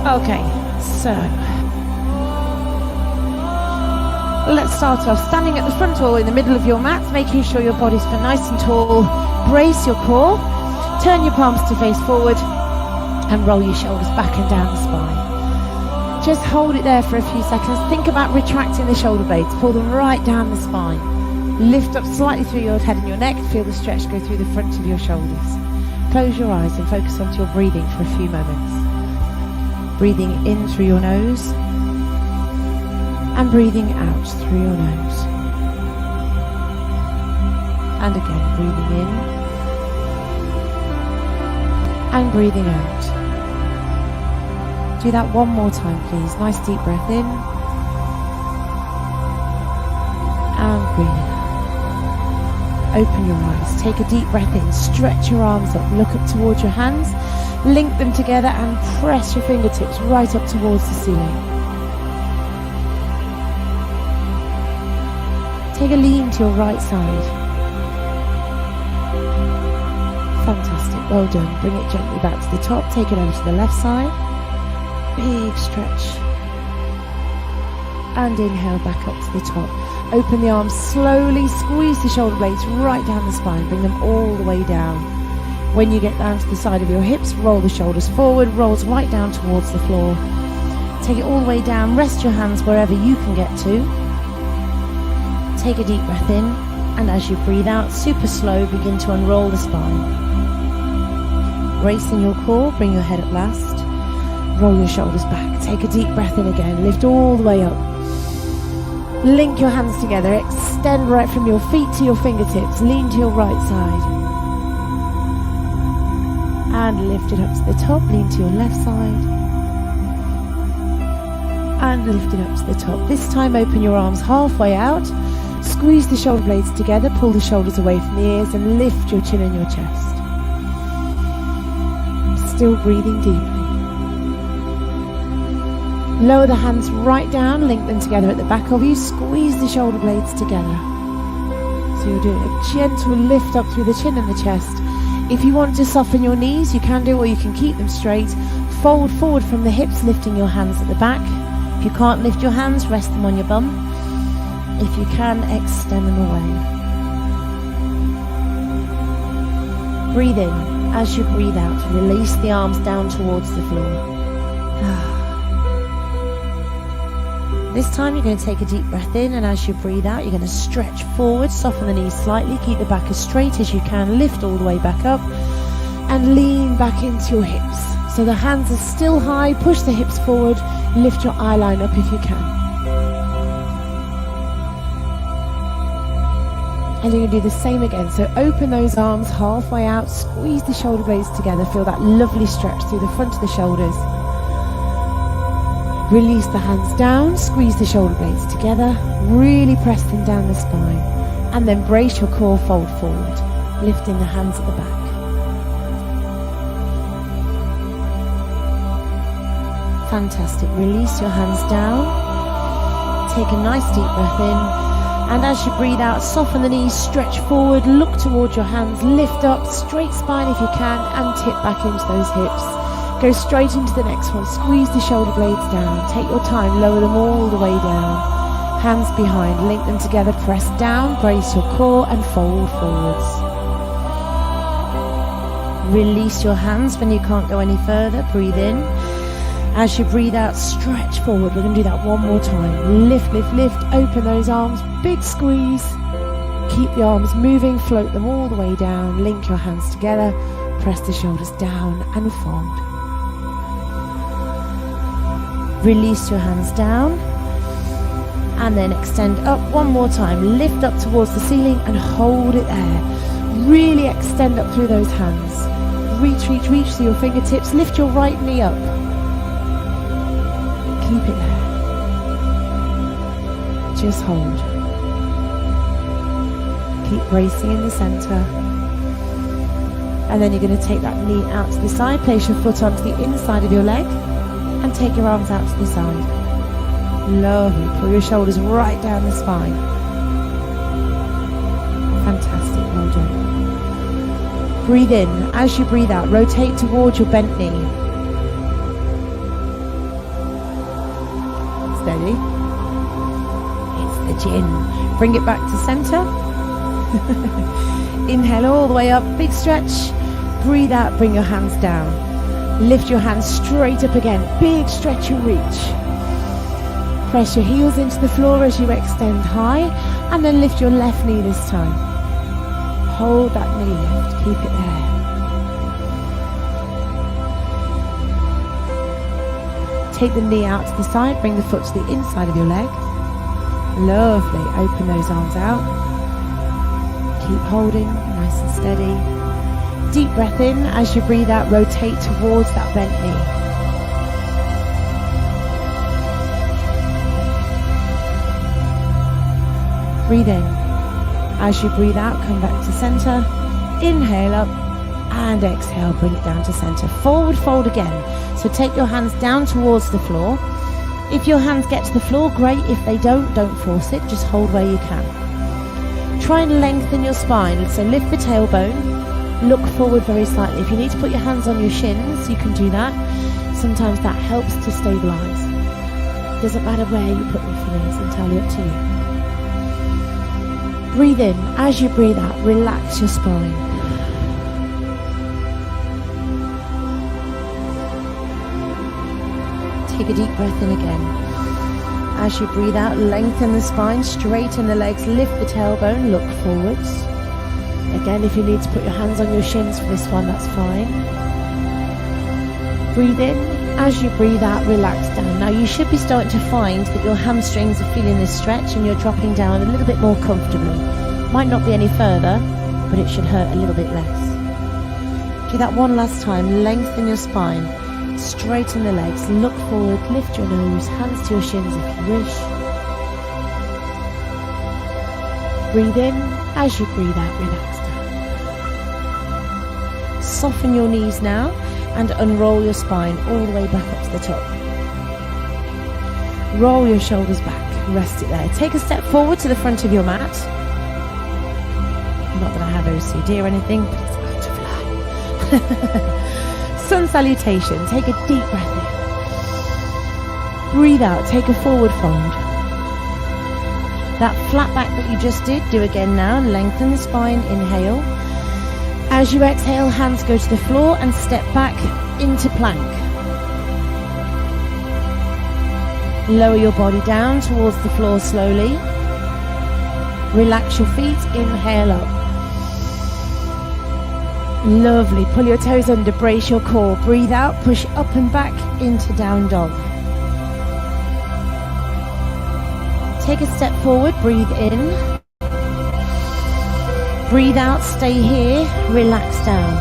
Okay, so let's start off standing at the front wall in the middle of your mat, making sure your body's nice and tall. Brace your core, turn your palms to face forward and roll your shoulders back and down the spine. Just hold it there for a few seconds. Think about retracting the shoulder blades, pull them right down the spine. Lift up slightly through your head and your neck, feel the stretch go through the front of your shoulders. Close your eyes and focus onto your breathing for a few moments. Breathing in through your nose and breathing out through your nose. And again, breathing in and breathing out. Do that one more time, please. Nice deep breath in and breathe. Open your eyes, take a deep breath in, stretch your arms up, look up towards your hands, link them together and press your fingertips right up towards the ceiling. Take a lean to your right side. Fantastic, well done. Bring it gently back to the top, take it over to the left side. Big stretch. And inhale back up to the top. Open the arms slowly, squeeze the shoulder blades right down the spine, bring them all the way down. When you get down to the side of your hips, roll the shoulders forward, rolls right down towards the floor. Take it all the way down, rest your hands wherever you can get to. Take a deep breath in, and as you breathe out, super slow, begin to unroll the spine. Bracing your core, bring your head up last. Roll your shoulders back, take a deep breath in again, lift all the way up. Link your hands together, extend right from your feet to your fingertips, lean to your right side. And lift it up to the top, lean to your left side. And lift it up to the top. This time open your arms halfway out, squeeze the shoulder blades together, pull the shoulders away from the ears and lift your chin and your chest. Still breathing deeply. Lower the hands right down, link them together at the back of you, squeeze the shoulder blades together. So you're doing a gentle lift up through the chin and the chest. If you want to soften your knees, you can do, or you can keep them straight. Fold forward from the hips, lifting your hands at the back. If you can't lift your hands, rest them on your bum. If you can, extend them away. Breathe in. As you breathe out, release the arms down towards the floor. This time you're going to take a deep breath in, and as you breathe out, you're going to stretch forward, soften the knees slightly, keep the back as straight as you can, lift all the way back up, and lean back into your hips. So the hands are still high, push the hips forward, lift your eye line up if you can. And you're going to do the same again. So open those arms halfway out, squeeze the shoulder blades together, feel that lovely stretch through the front of the shoulders. Release the hands down, squeeze the shoulder blades together, really press them down the spine, and then brace your core, fold forward, lifting the hands at the back. Fantastic. Release your hands down, take a nice deep breath in, and as you breathe out, soften the knees, stretch forward, look towards your hands, lift up, straight spine if you can, and tip back into those hips. Go straight into the next one, squeeze the shoulder blades down, take your time, lower them all the way down. Hands behind, link them together, press down, brace your core and fold forwards. Release your hands when you can't go any further, breathe in. As you breathe out, stretch forward, we're going to do that one more time. Lift, lift, lift, open those arms, big squeeze. Keep the arms moving, float them all the way down, link your hands together, press the shoulders down and fold. Release your hands down and then extend up one more time. Lift up towards the ceiling and hold it there. Really extend up through those hands. Reach, reach, reach to your fingertips. Lift your right knee up. Keep it there. Just hold. Keep bracing in the center. And then you're going to take that knee out to the side. Place your foot onto the inside of your leg. And take your arms out to the side. Lovely. Pull your shoulders right down the spine. Fantastic. Well done. Breathe in. As you breathe out, rotate towards your bent knee. stretch in. Bring it back to center. Inhale all the way up, big stretch. Breathe out, bring your hands down. Lift your hands straight up again, big stretch and reach. Press your heels into the floor as you extend high, and then lift your left knee this time. Hold that knee lift, keep it there. Take the knee out to the side, bring the foot to the inside of your leg. Lovely, open those arms out. Keep holding, nice and steady. Deep breath in. As you breathe out, rotate towards that bent knee. Breathe in. As you breathe out, come back to center. Inhale up and exhale, bring it down to center. Forward fold again. So take your hands down towards the floor. If your hands get to the floor, great. If they don't force it. Just hold where you can. Try and lengthen your spine. So lift the tailbone. Look forward very slightly. If you need to put your hands on your shins, you can do that. Sometimes that helps to stabilize. Doesn't matter where you put them for this, entirely up to you. Breathe in. As you breathe out, relax your spine. Take a deep breath in again. As you breathe out, lengthen the spine, straighten the legs, lift the tailbone, look forwards. Again, if you need to put your hands on your shins for this one, that's fine. Breathe in. As you breathe out, relax down. Now you should be starting to find that your hamstrings are feeling this stretch and you're dropping down a little bit more comfortably. Might not be any further, but it should hurt a little bit less. Do that one last time. Lengthen your spine. Straighten the legs. Look forward. Lift your nose. Hands to your shins if you wish. Breathe in. As you breathe out, relax down. Soften your knees now and unroll your spine all the way back up to the top. Roll your shoulders back. Rest it there. Take a step forward to the front of your mat. Not that I have OCD or anything, but it's about to fly. Sun salutation. Take a deep breath in. Breathe out. Take a forward fold. That flat back that you just did, do again now. Lengthen the spine. Inhale. As you exhale, hands go to the floor and step back into plank. Lower your body down towards the floor slowly. Relax your feet. Inhale up. Lovely. Pull your toes under, brace your core. Breathe out, push up and back into down dog. Take a step forward, breathe in. Breathe out, stay here, relax down.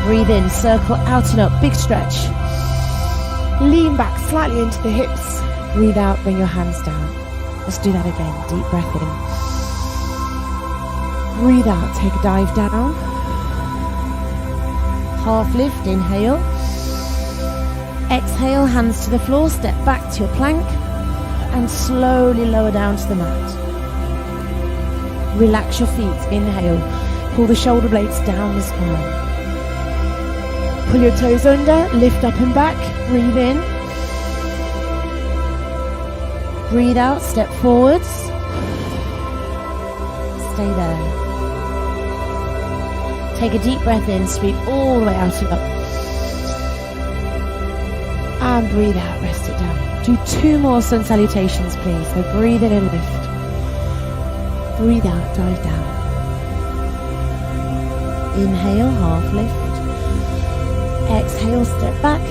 Breathe in, circle out and up, big stretch. Lean back slightly into the hips. Breathe out, bring your hands down. Let's do that again, deep breath in. Breathe out, take a dive down. Half lift, inhale. Exhale, hands to the floor, step back to your plank and slowly lower down to the mat. Relax your feet, inhale. Pull the shoulder blades down the spine. Pull your toes under, lift up and back, breathe in. Breathe out, step forwards. Stay there. Take a deep breath in, sweep all the way out and up. And breathe out, rest it down. Do 2 more sun salutations, please. So breathe in and lift. Breathe out, dive down. Inhale, half lift. Exhale, step back.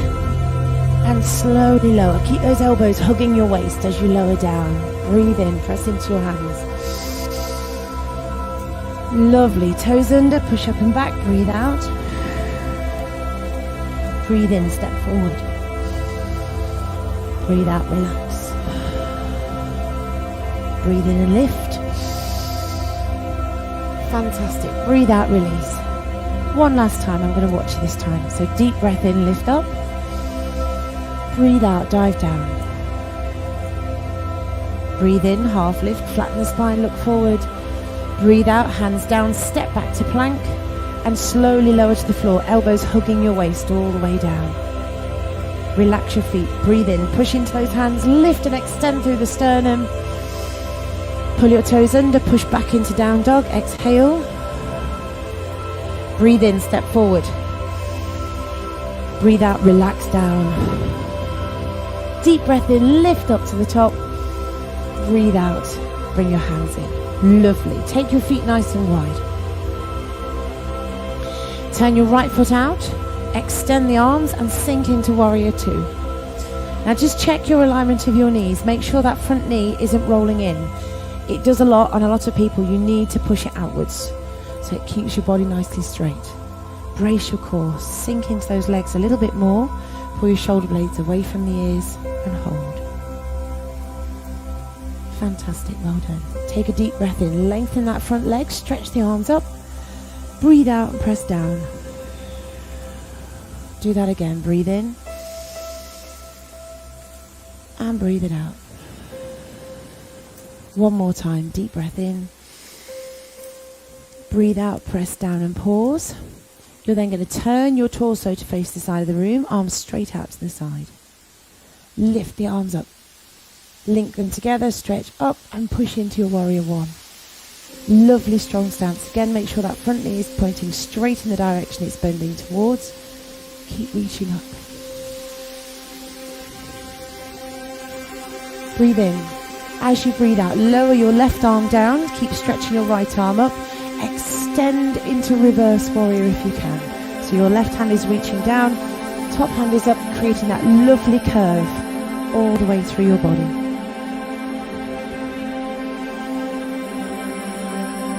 And slowly lower. Keep those elbows hugging your waist as you lower down. Breathe in, press into your hands. Lovely. Toes under, push up and back, breathe out. Breathe in, step forward. Breathe out, relax. Breathe in and lift. Fantastic. Breathe out, release. One last time, I'm going to watch you this time. So deep breath in, lift up. Breathe out, dive down. Breathe in, half lift, flatten the spine, look forward. Breathe out, hands down, step back to plank and slowly lower to the floor, elbows hugging your waist all the way down. Relax your feet. Breathe in. Push into those hands. Lift and extend through the sternum. Pull your toes under. Push back into down dog. Exhale. Breathe in. Step forward. Breathe out. Relax down. Deep breath in. Lift up to the top. Breathe out. Bring your hands in. Lovely. Take your feet nice and wide. Turn your right foot out. Extend the arms and sink into Warrior Two. Now just check your alignment of your knees. Make sure that front knee isn't rolling in. It does a lot on a lot of people. You need to push it outwards so it keeps your body nicely straight. Brace your core. Sink into those legs a little bit more. Pull your shoulder blades away from the ears and hold. Fantastic. Well done. Take a deep breath in. Lengthen that front leg. Stretch the arms up. Breathe out and press down. Do that again. Breathe in. And breathe it out. One more time. Deep breath in. Breathe out. Press down and pause. You're then going to turn your torso to face the side of the room. Arms straight out to the side. Lift the arms up. Link them together. Stretch up and push into your Warrior One. Lovely strong stance. Again, make sure that front knee is pointing straight in the direction it's bending towards. Keep reaching up. Breathe in. As you breathe out, lower your left arm down. Keep stretching your right arm up. Extend into reverse warrior if you can. So your left hand is reaching down. Top hand is up, creating that lovely curve all the way through your body.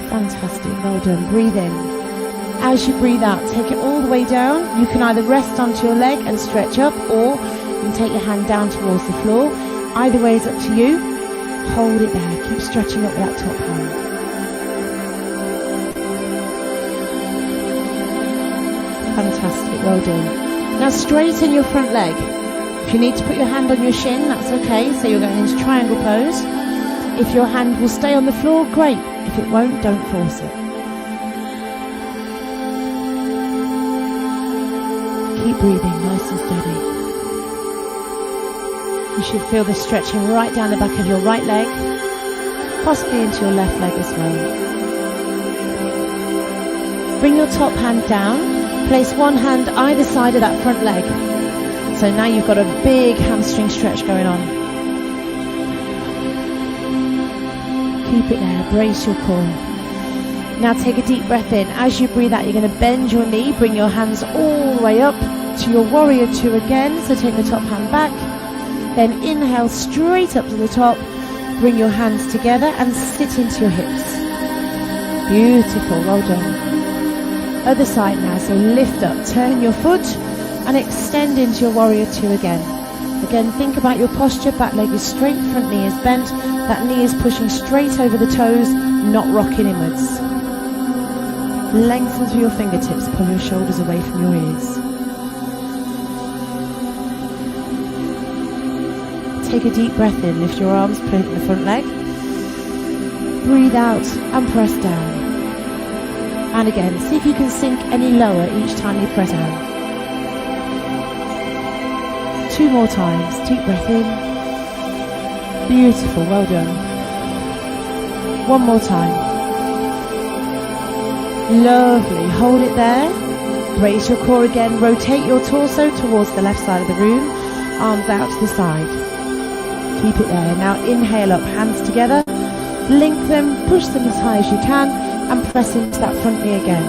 Fantastic, well done. Breathe in. As you breathe out, take it all the way down. You can either rest onto your leg and stretch up, or you can take your hand down towards the floor. Either way is up to you. Hold it there. Keep stretching up with that top hand. Fantastic, well done. Now straighten your front leg. If you need to put your hand on your shin, that's okay. So you're going into triangle pose. If your hand will stay on the floor, great. If it won't, don't force it. Keep breathing, nice and steady. You should feel this stretching right down the back of your right leg, possibly into your left leg as well. Bring your top hand down. Place one hand either side of that front leg. So now you've got a big hamstring stretch going on. Keep it there, brace your core. Now take a deep breath in. As you breathe out, you're going to bend your knee, bring your hands all the way up to your Warrior Two again. So take the top hand back. Then inhale straight up to the top. Bring your hands together and sit into your hips. Beautiful, well done. Other side now, so lift up, turn your foot and extend into your Warrior Two again. Again, think about your posture. Back leg is straight, front knee is bent. That knee is pushing straight over the toes, not rocking inwards. Lengthen through your fingertips, pull your shoulders away from your ears. Take a deep breath in, lift your arms, plant the front leg. Breathe out and press down. And again, see if you can sink any lower each time you press down. 2 more times. Deep breath in. Beautiful, well done. 1 more time. Lovely, hold it there. Brace your core again. Rotate your torso towards the left side of the room. Arms out to the side. Keep it there. Now inhale up, hands together. Link them, push them as high as you can, and press into that front knee again.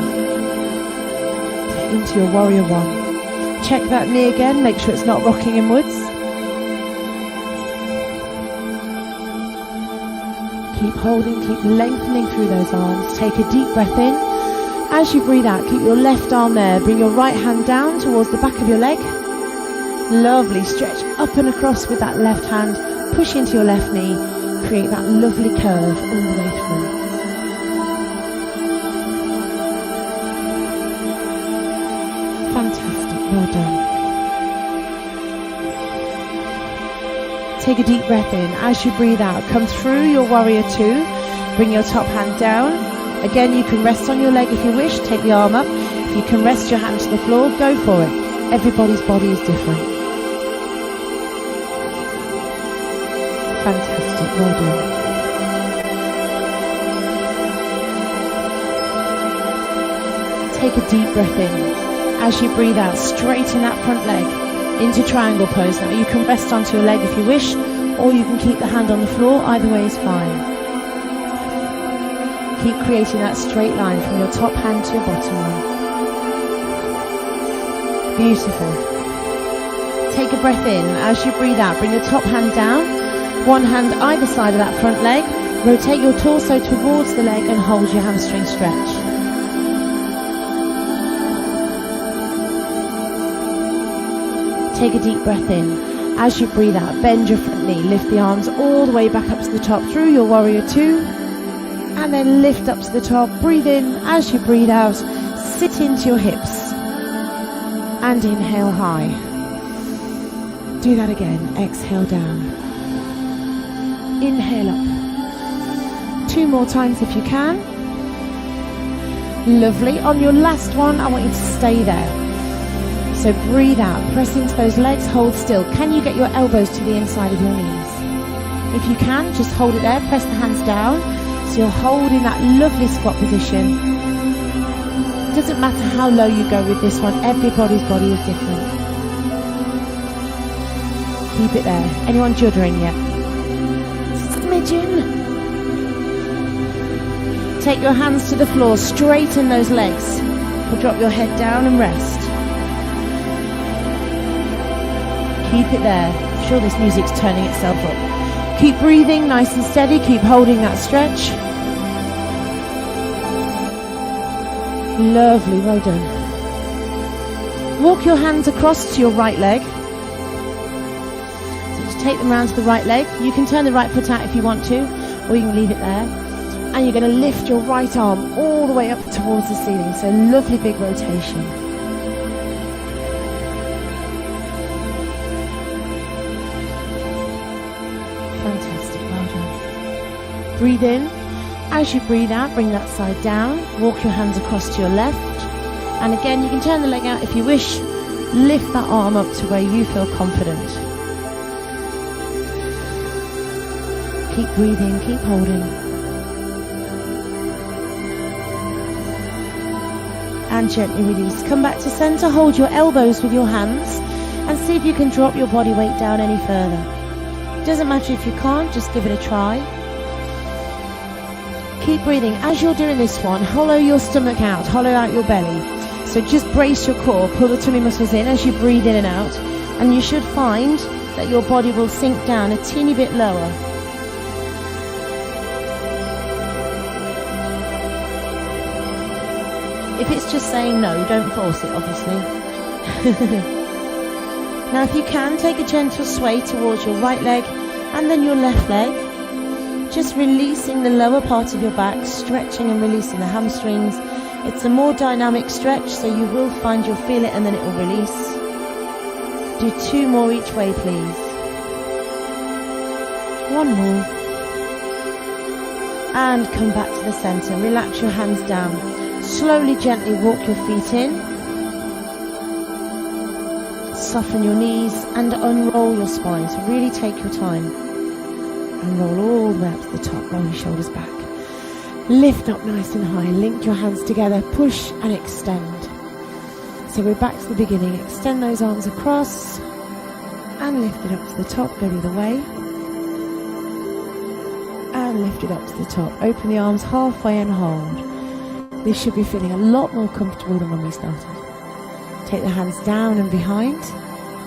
Into your Warrior One. Check that knee again, make sure it's not rocking inwards. Keep holding, keep lengthening through those arms. Take a deep breath in. As you breathe out, keep your left arm there. Bring your right hand down towards the back of your leg. Lovely, stretch up and across with that left hand. Push into your left knee. Create that lovely curve all the way through. Fantastic, well done. Take a deep breath in. As you breathe out, come through your Warrior Two. Bring your top hand down. Again, you can rest on your leg if you wish. Take the arm up. If you can rest your hand to the floor, go for it. Everybody's body is different. Fantastic, well done. Take a deep breath in. As you breathe out, straighten that front leg into triangle pose. Now you can rest onto your leg if you wish, or you can keep the hand on the floor. Either way is fine. Keep creating that straight line from your top hand to your bottom one. Beautiful. Take a breath in. As you breathe out, bring your top hand down. One hand either side of that front leg. Rotate your torso towards the leg and hold your hamstring stretch. Take a deep breath in. As you breathe out, bend your front knee. Lift the arms all the way back up to the top through your warrior two. And then lift up to the top. Breathe in. As you breathe out, sit into your hips. And inhale high. Do that again. Exhale down. Inhale up. 2 more times if you can. Lovely. On your last one, I want you to stay there. So breathe out. Press into those legs. Hold still. Can you get your elbows to the inside of your knees? If you can, just hold it there. Press the hands down. So you're holding that lovely squat position. Doesn't matter how low you go with this one. Everybody's body is different. Keep it there. Anyone juddering yet? Smidgen. Take your hands to the floor. Straighten those legs. Or drop your head down and rest. Keep it there. I'm sure this music's turning itself up. Keep breathing nice and steady. Keep holding that stretch. Lovely, well done. Walk your hands across to your right leg. So just take them around to the right leg. You can turn the right foot out if you want to, or you can leave it there. And you're going to lift your right arm all the way up towards the ceiling. So lovely big rotation. Fantastic, well done. Breathe in. As you breathe out, bring that side down. Walk your hands across to your left. And again, you can turn the leg out if you wish. Lift that arm up to where you feel confident. Keep breathing, keep holding. And gently release. Come back to center. Hold your elbows with your hands. And see if you can drop your body weight down any further. Doesn't matter if you can't, just give it a try. Keep breathing. As you're doing this one, hollow your stomach out, hollow out your belly. So just brace your core, pull the tummy muscles in as you breathe in and out. And you should find that your body will sink down a teeny bit lower. If it's just saying no, don't force it, obviously. Now if you can, take a gentle sway towards your right leg and then your left leg. Just releasing the lower part of your back, stretching and releasing the hamstrings. It's a more dynamic stretch, so you will find you'll feel it and then it will release. Do 2 more each way, please. 1 more. And come back to the center. Relax your hands down. Slowly, gently walk your feet in. Soften your knees and unroll your spine. So really take your time. And roll all the way up to the top. Roll your shoulders back. Lift up nice and high. Link your hands together. Push and extend. So we're back to the beginning. Extend those arms across. And lift it up to the top. Go the other way. And lift it up to the top. Open the arms halfway and hold. This should be feeling a lot more comfortable than when we started. Take the hands down and behind.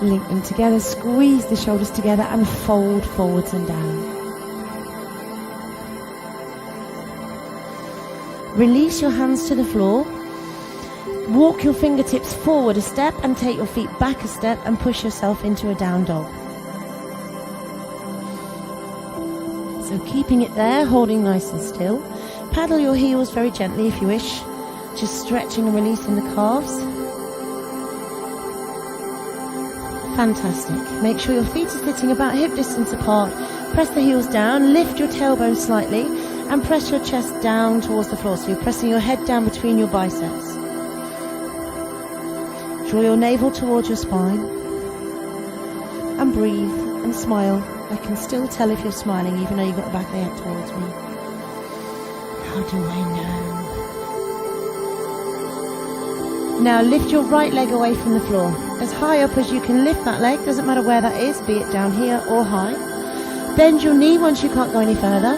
Link them together. Squeeze the shoulders together and fold forwards and down. Release your hands to the floor. Walk your fingertips forward a step and take your feet back a step and push yourself into a down dog. So keeping it there, holding nice and still. Paddle your heels very gently if you wish. Just stretching and releasing the calves. Fantastic. Make sure your feet are sitting about hip distance apart. Press the heels down, lift your tailbone slightly, and press your chest down towards the floor. So you're pressing your head down between your biceps. Draw your navel towards your spine. And breathe and smile. I can still tell if you're smiling, even though you've got the back of the head towards me. How do I know? Now lift your right leg away from the floor. As high up as you can lift that leg, doesn't matter where that is, be it down here or high. Bend your knee once you can't go any further.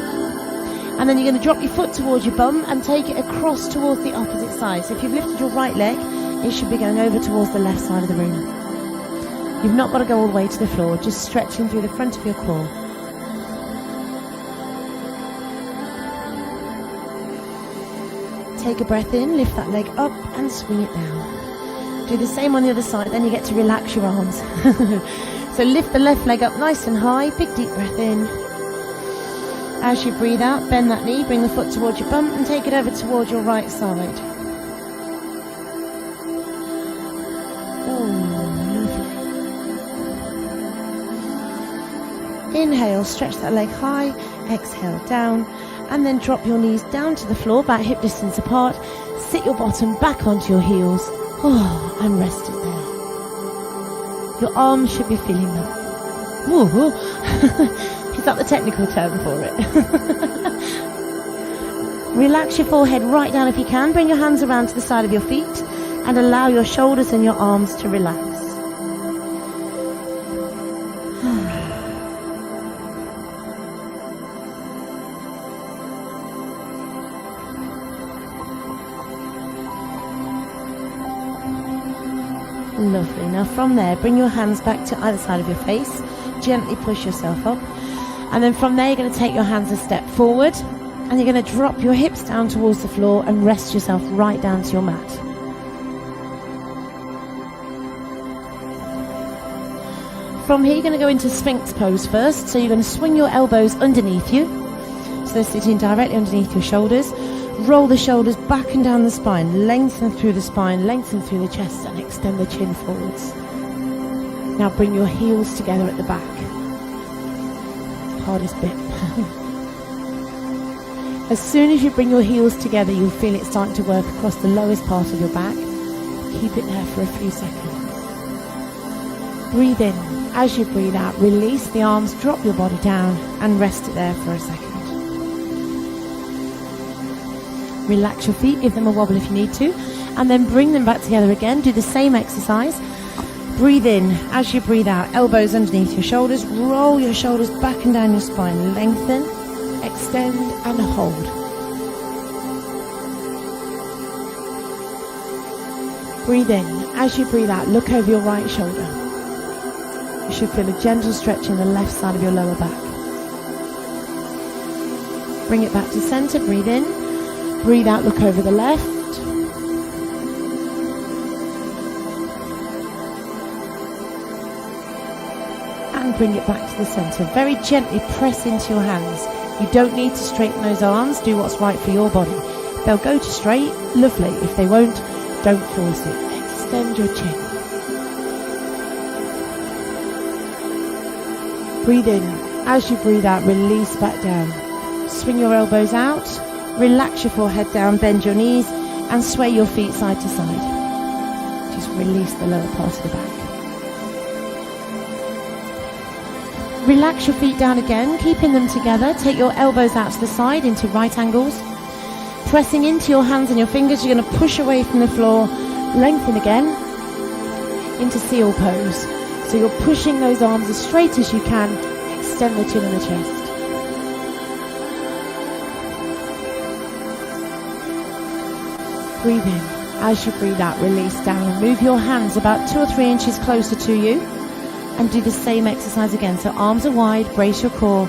And then you're going to drop your foot towards your bum and take it across towards the opposite side. So if you've lifted your right leg, it should be going over towards the left side of the room. You've not got to go all the way to the floor, just stretching through the front of your core. Take a breath in, lift that leg up and swing it down. Do the same on the other side, then you get to relax your arms. So lift the left leg up nice and high, big deep breath in. As you breathe out, bend that knee, bring the foot towards your bum and take it over towards your right side. Oh, lovely. Inhale, stretch that leg high, exhale down, and then drop your knees down to the floor, about hip distance apart. Sit your bottom back onto your heels, and rest it there. Your arms should be feeling that. Whoa. Is that the technical term for it? Relax your forehead right down if you can. Bring your hands around to the side of your feet and allow your shoulders and your arms to relax. Lovely. Now from there, bring your hands back to either side of your face. Gently push yourself up. And then from there, you're going to take your hands a step forward. And you're going to drop your hips down towards the floor and rest yourself right down to your mat. From here, you're going to go into Sphinx Pose first. So you're going to swing your elbows underneath you. So they're sitting directly underneath your shoulders. Roll the shoulders back and down the spine. Lengthen through the spine, lengthen through the chest, and extend the chin forwards. Now bring your heels together at the back. Hardest bit. As soon as you bring your heels together, you'll feel it starting to work across the lowest part of your back. Keep it there for a few seconds. Breathe in. As you breathe out, release the arms, drop your body down, and rest it there for a second. Relax your feet, give them a wobble if you need to, and then bring them back together again. Do the same exercise. Breathe in. As you breathe out, elbows underneath your shoulders. Roll your shoulders back and down your spine. Lengthen, extend, and hold. Breathe in. As you breathe out, look over your right shoulder. You should feel a gentle stretch in the left side of your lower back. Bring it back to center. Breathe in. Breathe out, look over the left. And bring it back to the center. Very gently press into your hands. You don't need to straighten those arms. Do what's right for your body. If they'll go to straight, lovely. If they won't, don't force it. Extend your chin. Breathe in. As you breathe out, release back down. Swing your elbows out. Relax your forehead down, bend your knees, and sway your feet side to side. Just release the lower part of the back. Relax your feet down again, keeping them together. Take your elbows out to the side into right angles. Pressing into your hands and your fingers, you're going to push away from the floor. Lengthen again into seal pose. So you're pushing those arms as straight as you can. Extend the chin and the chest. Breathe in. As you breathe out, release down. Move your hands about 2 or 3 inches closer to you. And do the same exercise again. So arms are wide, brace your core.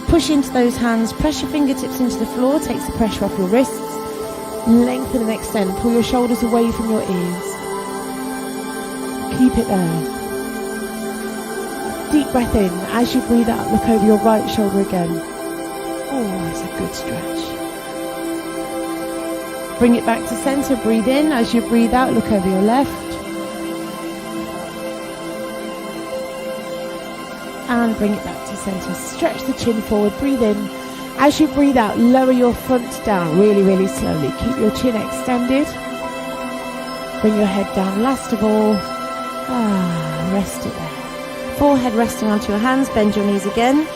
Push into those hands, press your fingertips into the floor, takes the pressure off your wrists. Lengthen and extend. Pull your shoulders away from your ears. Keep it there. Deep breath in. As you breathe out, look over your right shoulder again. Oh, it's a good stretch. Bring it back to center. Breathe in. As you breathe out, look over your left. And bring it back to center. Stretch the chin forward. Breathe in. As you breathe out, lower your front down really, really slowly. Keep your chin extended. Bring your head down last of all. Rest it there. Forehead resting onto your hands, bend your knees again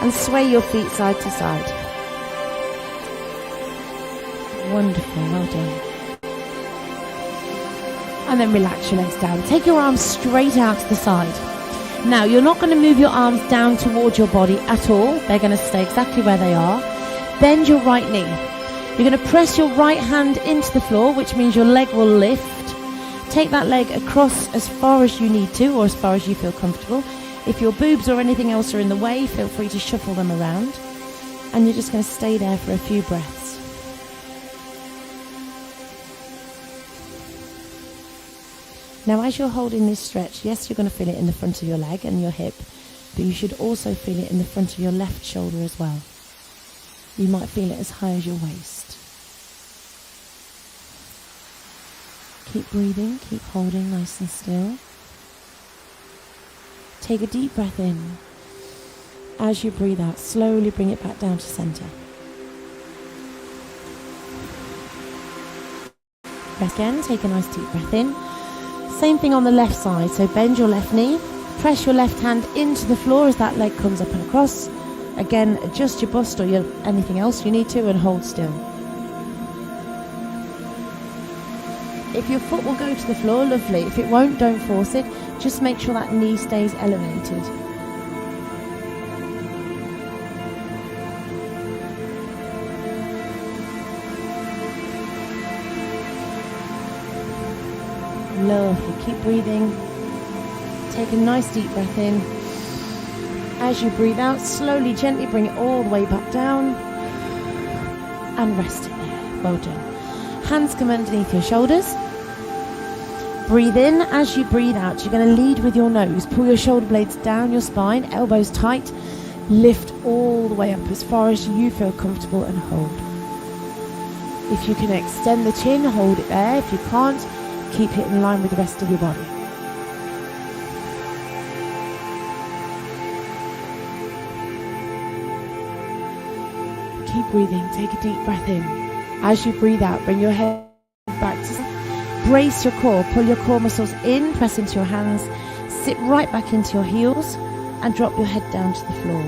and sway your feet side to side. Wonderful, well done. And then relax your legs down. Take your arms straight out to the side. Now, you're not going to move your arms down towards your body at all. They're going to stay exactly where they are. Bend your right knee. You're going to press your right hand into the floor, which means your leg will lift. Take that leg across as far as you need to, or as far as you feel comfortable. If your boobs or anything else are in the way, feel free to shuffle them around. And you're just going to stay there for a few breaths. Now, as you're holding this stretch, yes, you're going to feel it in the front of your leg and your hip, but you should also feel it in the front of your left shoulder as well. You might feel it as high as your waist. Keep breathing, keep holding nice and still. Take a deep breath in. As you breathe out, slowly bring it back down to center. Again, take a nice deep breath in. Same thing on the left side, so bend your left knee, press your left hand into the floor as that leg comes up and across. Again, adjust your bust or anything else you need to and hold still. If your foot will go to the floor, lovely. If it won't, don't force it. Just make sure that knee stays elevated. Lovely. Keep breathing. Take a nice deep breath in. As you breathe out, slowly, gently bring it all the way back down. And rest it there. Well done. Hands come underneath your shoulders. Breathe in. As you breathe out, you're going to lead with your nose. Pull your shoulder blades down your spine, elbows tight. Lift all the way up as far as you feel comfortable and hold. If you can extend the chin, hold it there. If you can't, keep it in line with the rest of your body. Keep breathing. Take a deep breath in. As you breathe out, bring your head back to brace your core. Pull your core muscles in, press into your hands, sit right back into your heels and drop your head down to the floor.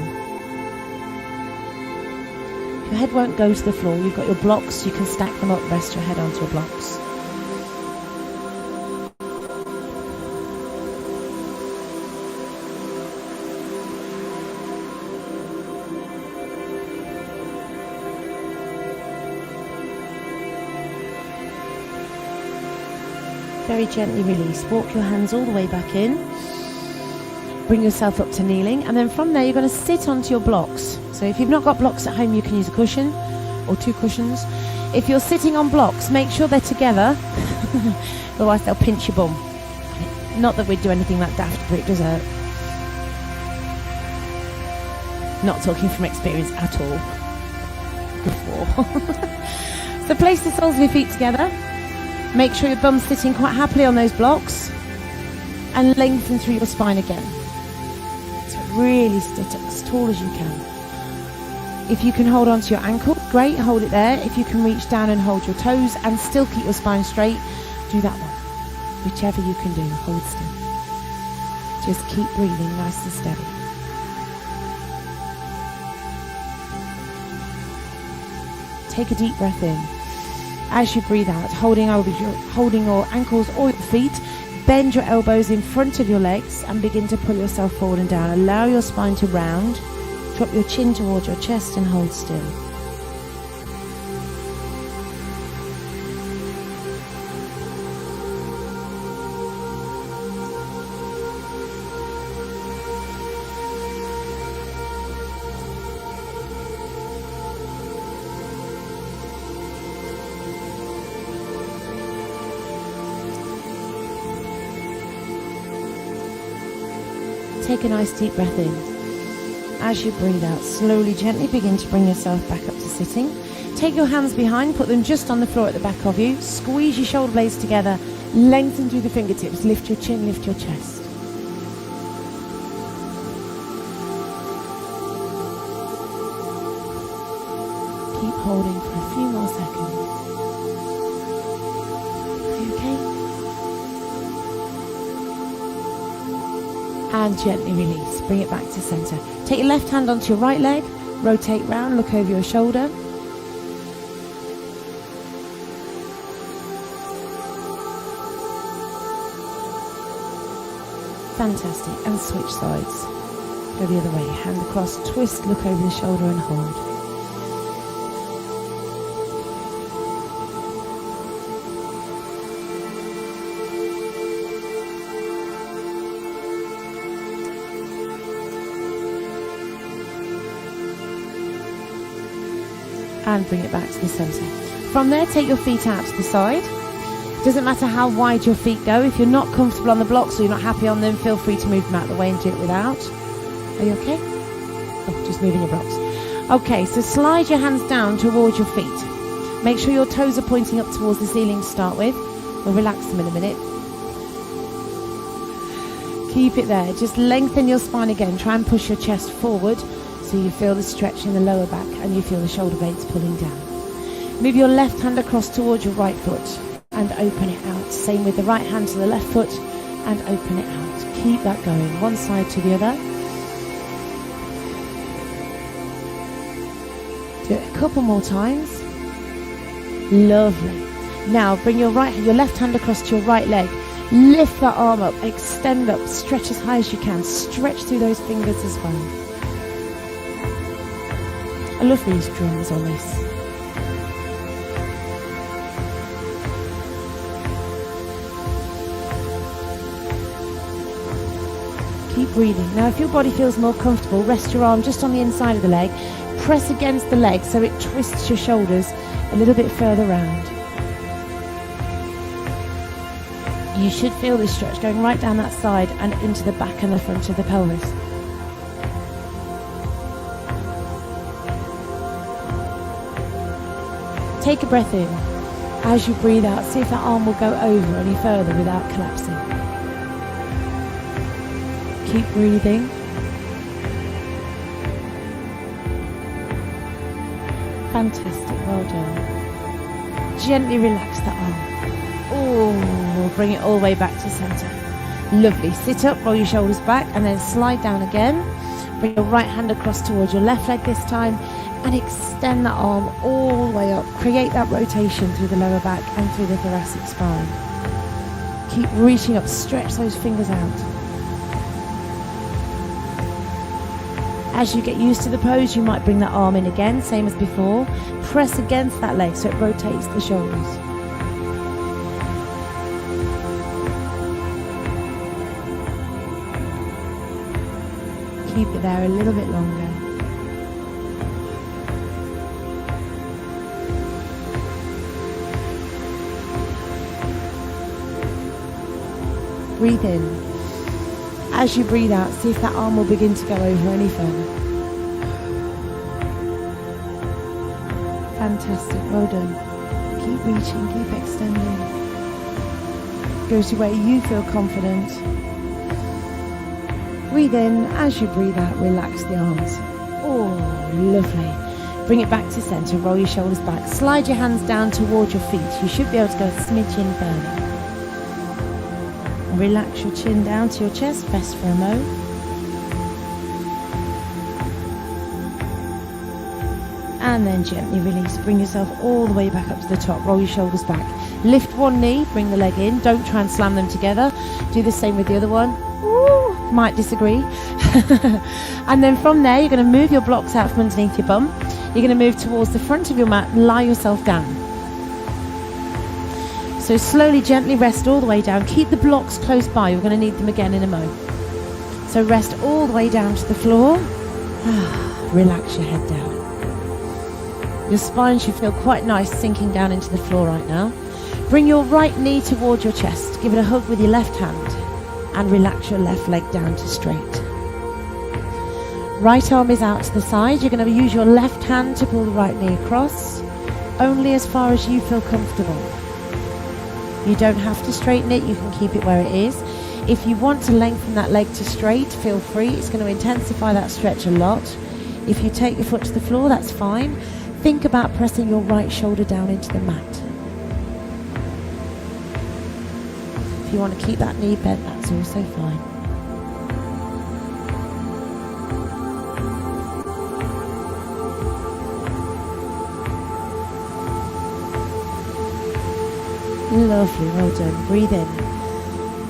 Your head won't go to the floor. You've got your blocks. You can stack them up, rest your head onto your blocks. Very gently release. Walk your hands all the way back in. Bring yourself up to kneeling, and then from there you're going to sit onto your blocks. So if you've not got blocks at home, you can use a cushion or two cushions. If you're sitting on blocks, make sure they're together, otherwise they'll pinch your bum. Not that we'd do anything that daft, but it does hurt. Not talking from experience at all. Before. So place the soles of your feet together. Make sure your bum's sitting quite happily on those blocks and lengthen through your spine again. So really sit up as tall as you can. If you can hold on to your ankle, great, hold it there. If you can reach down and hold your toes and still keep your spine straight, do that one. Whichever you can do, hold still. Just keep breathing nice and steady. Take a deep breath in. As you breathe out, holding your ankles or your feet, bend your elbows in front of your legs and begin to pull yourself forward and down. Allow your spine to round. Drop your chin towards your chest and hold still. Take a nice deep breath in. As you breathe out, slowly, gently begin to bring yourself back up to sitting. Take your hands behind, put them just on the floor at the back of you. Squeeze your shoulder blades together, lengthen through the fingertips, lift your chin, lift your chest. Keep holding for a few more seconds. Are you okay? and gently release. Bring it back to center. Take your left hand onto your right leg, rotate round, look over your shoulder. Fantastic. And switch sides. Go the other way. Hand across, twist, look over the shoulder and hold. And bring it back to the center. From there, take your feet out to the side. Doesn't matter how wide your feet go. If you're not comfortable on the blocks or you're not happy on them, feel free to move them out of the way and do it without. Are you okay? Oh, just moving your blocks. Okay, so slide your hands down towards your feet. Make sure your toes are pointing up towards the ceiling to start with. We'll relax them in a minute. Keep it there. Just lengthen your spine again. Try and push your chest forward so you feel the stretch in the lower back and you feel the shoulder blades pulling down. Move your left hand across towards your right foot and open it out. Same with the right hand to the left foot and open it out. Keep that going, one side to the other. Do it a couple more times. Lovely. Now bring your left hand across to your right leg. Lift that arm up, extend up, stretch as high as you can. Stretch through those fingers as well. I love these drums on this. Keep breathing. Now if your body feels more comfortable, rest your arm just on the inside of the leg. Press against the leg so it twists your shoulders a little bit further round. You should feel this stretch going right down that side and into the back and the front of the pelvis. Take a breath in. As you breathe out, see if that arm will go over any further without collapsing. Keep breathing. Fantastic, well done. Gently relax the arm. Oh, bring it all the way back to center. Lovely. Sit up, roll your shoulders back, and then slide down again. Bring your right hand across towards your left leg this time, and extend that arm all the way up. Create that rotation through the lower back and through the thoracic spine. Keep reaching up, stretch those fingers out. As you get used to the pose, you might bring that arm in again, same as before. Press against that leg so it rotates the shoulders. Keep it there a little bit longer. Breathe in. As you breathe out, see if that arm will begin to go over any further. Fantastic, well done. Keep reaching, keep extending. Go to where you feel confident. Breathe in. As you breathe out, relax the arms. Oh, lovely. Bring it back to center, roll your shoulders back. Slide your hands down towards your feet. You should be able to go a smidge further. Relax your chin down to your chest, rest for a moment. And then gently release. Bring yourself all the way back up to the top. Roll your shoulders back. Lift one knee, bring the leg in. Don't try and slam them together. Do the same with the other one. Ooh, might disagree. And then from there, you're going to move your blocks out from underneath your bum. You're going to move towards the front of your mat and lie yourself down. So slowly, gently rest all the way down. Keep the blocks close by. You're going to need them again in a moment. So rest all the way down to the floor. Relax your head down. Your spine should feel quite nice sinking down into the floor right now. Bring your right knee towards your chest. Give it a hug with your left hand. And relax your left leg down to straight. Right arm is out to the side. You're going to use your left hand to pull the right knee across. Only as far as you feel comfortable. You don't have to straighten it, you can keep it where it is. If you want to lengthen that leg to straight, feel free. It's going to intensify that stretch a lot. If you take your foot to the floor, that's fine. Think about pressing your right shoulder down into the mat. If you want to keep that knee bent, that's also fine. Lovely, well done. Breathe in.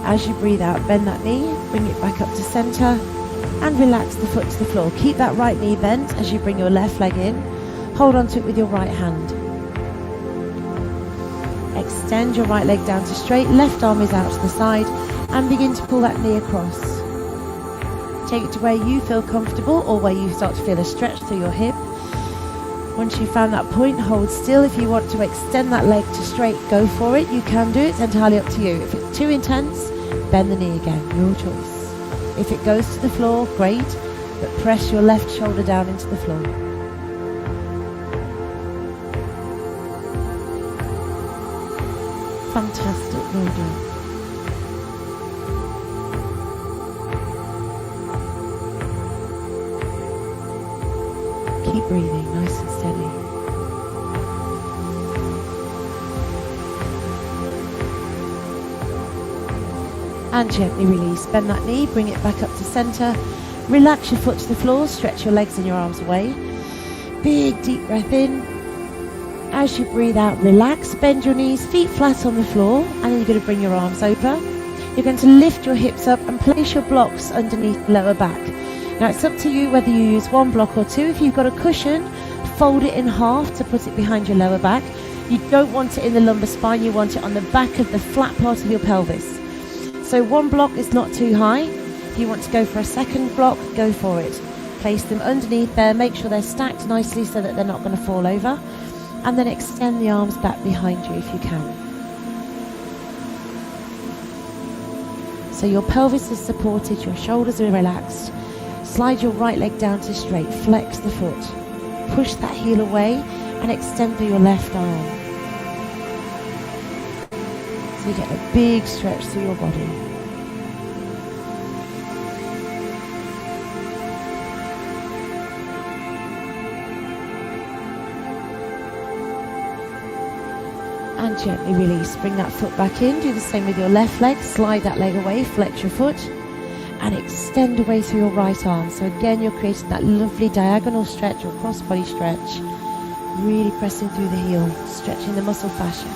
As you breathe out, bend that knee, bring it back up to center, and relax the foot to the floor. Keep that right knee bent as you bring your left leg in. Hold on to it with your right hand. Extend your right leg down to straight, left arm is out to the side, and begin to pull that knee across. Take it to where you feel comfortable or where you start to feel a stretch through your hip. Once you've found that point, hold still. If you want to extend that leg to straight, go for it. You can do it. It's entirely up to you. If it's too intense, bend the knee again. Your choice. If it goes to the floor, great, but press your left shoulder down into the floor. Fantastic. Well done. Keep breathing, nice and steady. And gently release. Bend that knee, bring it back up to center. Relax your foot to the floor, stretch your legs and your arms away. Big deep breath in. As you breathe out, relax, bend your knees, feet flat on the floor, and then you're going to bring your arms over. You're going to lift your hips up and place your blocks underneath the lower back. Now it's up to you whether you use one block or two. If you've got a cushion, fold it in half to put it behind your lower back. You don't want it in the lumbar spine, you want it on the back of the flat part of your pelvis. So one block is not too high. If you want to go for a second block, go for it. Place them underneath there, make sure they're stacked nicely so that they're not going to fall over. And then extend the arms back behind you if you can. So your pelvis is supported, your shoulders are relaxed. Slide your right leg down to straight, flex the foot. Push that heel away and extend through your left arm. So you get a big stretch through your body. And gently release. Bring that foot back in. Do the same with your left leg. Slide that leg away, flex your foot. And extend away through your right arm. So again, you're creating that lovely diagonal stretch or cross body stretch. Really pressing through the heel, stretching the muscle fascia.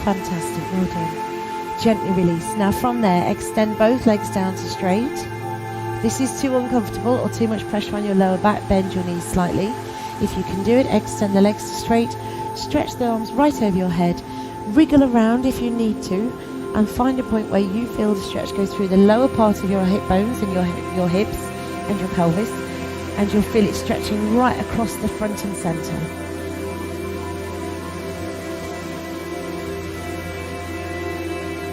Fantastic, well done. Gently release. Now from there, extend both legs down to straight. If this is too uncomfortable or too much pressure on your lower back, bend your knees slightly. If you can do it, extend the legs to straight. Stretch the arms right over your head, wriggle around if you need to, and find a point where you feel the stretch goes through the lower part of your hip bones and your hips and your pelvis, and you'll feel it stretching right across the front and center.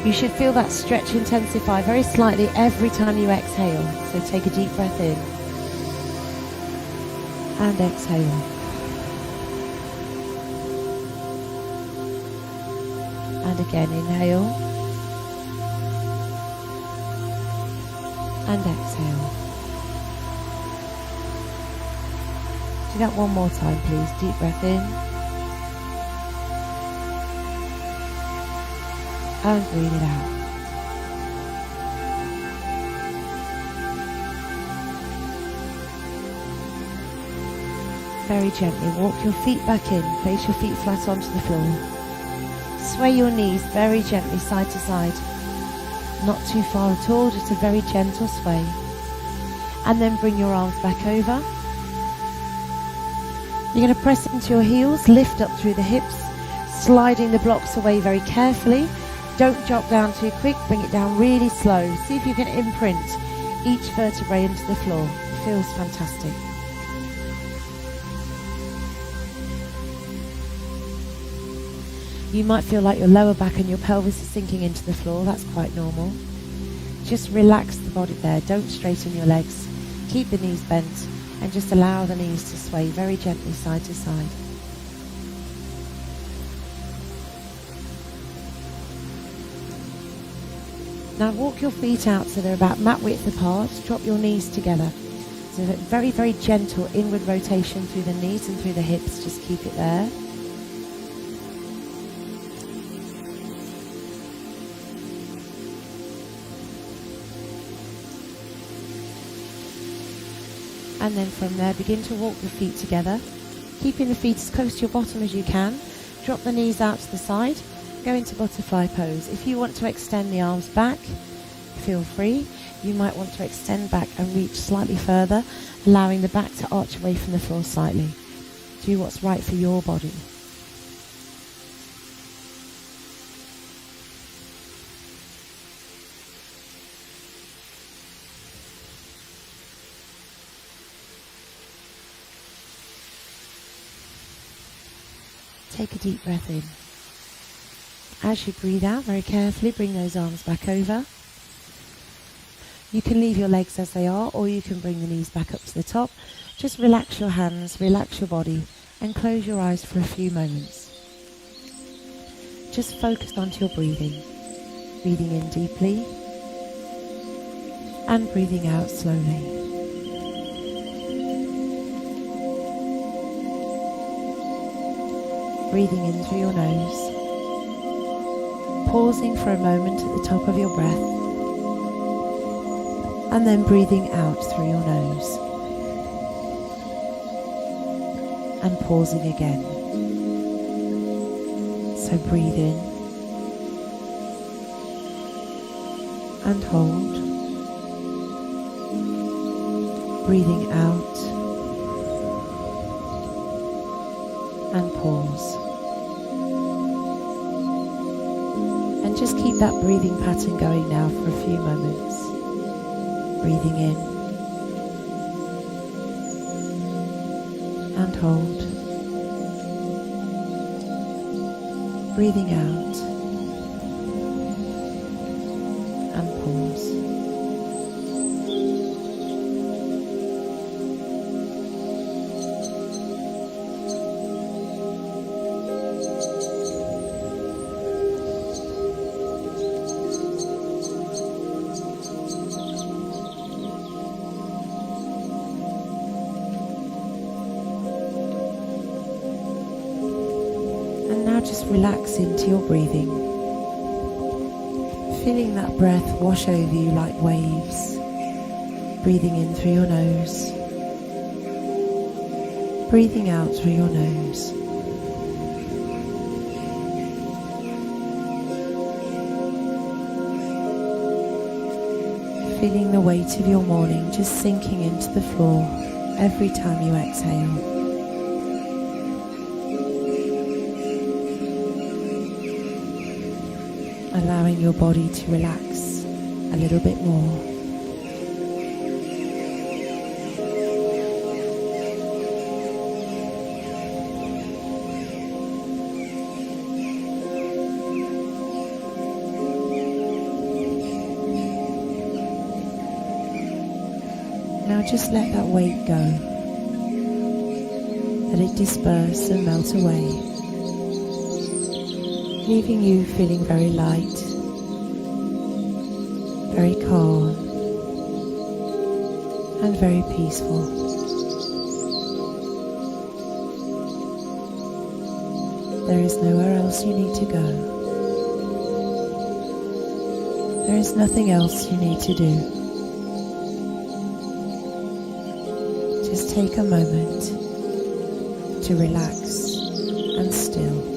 You should feel that stretch intensify very slightly every time you exhale. So take a deep breath in and exhale. And again, inhale and exhale. Do that one more time, please. Deep breath in and breathe it out. Very gently walk your feet back in, place your feet flat onto the floor. Sway your knees very gently side to side. Not too far at all, just a very gentle sway. And then bring your arms back over. You're going to press into your heels, lift up through the hips, sliding the blocks away very carefully. Don't drop down too quick, bring it down really slow. See if you can imprint each vertebrae into the floor. It feels fantastic. You might feel like your lower back and your pelvis is sinking into the floor. That's quite normal. Just relax the body there. Don't straighten your legs. Keep the knees bent and just allow the knees to sway very gently side to side. Now walk your feet out so they're about mat width apart. Drop your knees together. So that very, very gentle inward rotation through the knees and through the hips. Just keep it there. And then from there, begin to walk the feet together, keeping the feet as close to your bottom as you can. Drop the knees out to the side, go into butterfly pose. If you want to extend the arms back, feel free. You might want to extend back and reach slightly further, allowing the back to arch away from the floor slightly. Do what's right for your body. Take a deep breath in. As you breathe out, very carefully bring those arms back over. You can leave your legs as they are, or you can bring the knees back up to the top. Just relax your hands, relax your body, and close your eyes for a few moments. Just focus onto your breathing. Breathing in deeply and breathing out slowly. Breathing in through your nose, pausing for a moment at the top of your breath, and then breathing out through your nose, and pausing again. So breathe in, and hold, breathing out, and pause. And just keep that breathing pattern going now for a few moments. Breathing in and hold. Breathing out and pause. Just relax into your breathing, feeling that breath wash over you like waves. Breathing in through your nose, breathing out through your nose. Feeling the weight of your morning just sinking into the floor every time you exhale. Allowing your body to relax a little bit more. Now just let that weight go. Let it disperse and melt away, leaving you feeling very light, very calm, and very peaceful. There is nowhere else you need to go. There is nothing else you need to do. Just take a moment to relax and still.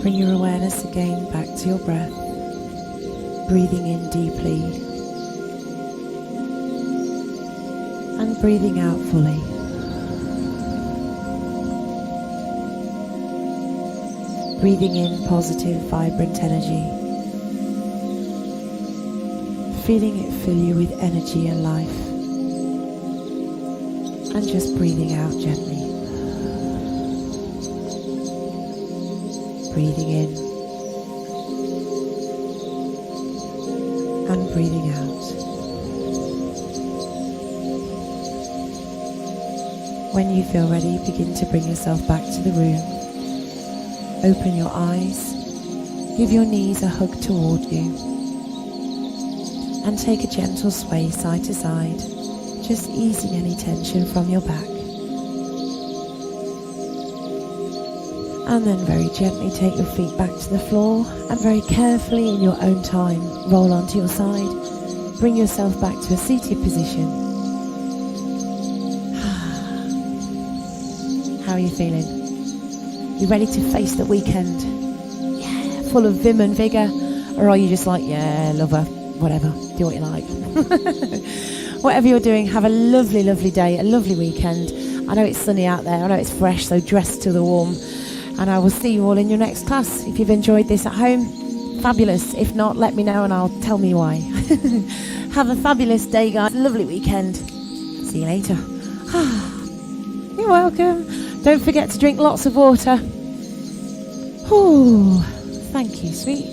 Bring your awareness again back to your breath, breathing in deeply and breathing out fully. Breathing in positive, vibrant energy, feeling it fill you with energy and life, and just breathing out gently. Breathing in breathing out. When you feel ready, begin to bring yourself back to the room. Open your eyes, give your knees a hug toward you, and take a gentle sway side to side, just easing any tension from your back. And then very gently take your feet back to the floor and very carefully in your own time roll onto your side. Bring yourself back to a seated position. How are you feeling? You ready to face the weekend? Yeah, full of vim and vigour? Or are you just like, yeah, lover, whatever, do what you like? Whatever you're doing, have a lovely, lovely day, a lovely weekend. I know it's sunny out there, I know it's fresh, so dress to the warm. And I will see you all in your next class. If you've enjoyed this at home, fabulous. If not, let me know and I'll tell me why. Have a fabulous day, guys. Lovely weekend. See you later. You're welcome. Don't forget to drink lots of water. Ooh, thank you, sweet.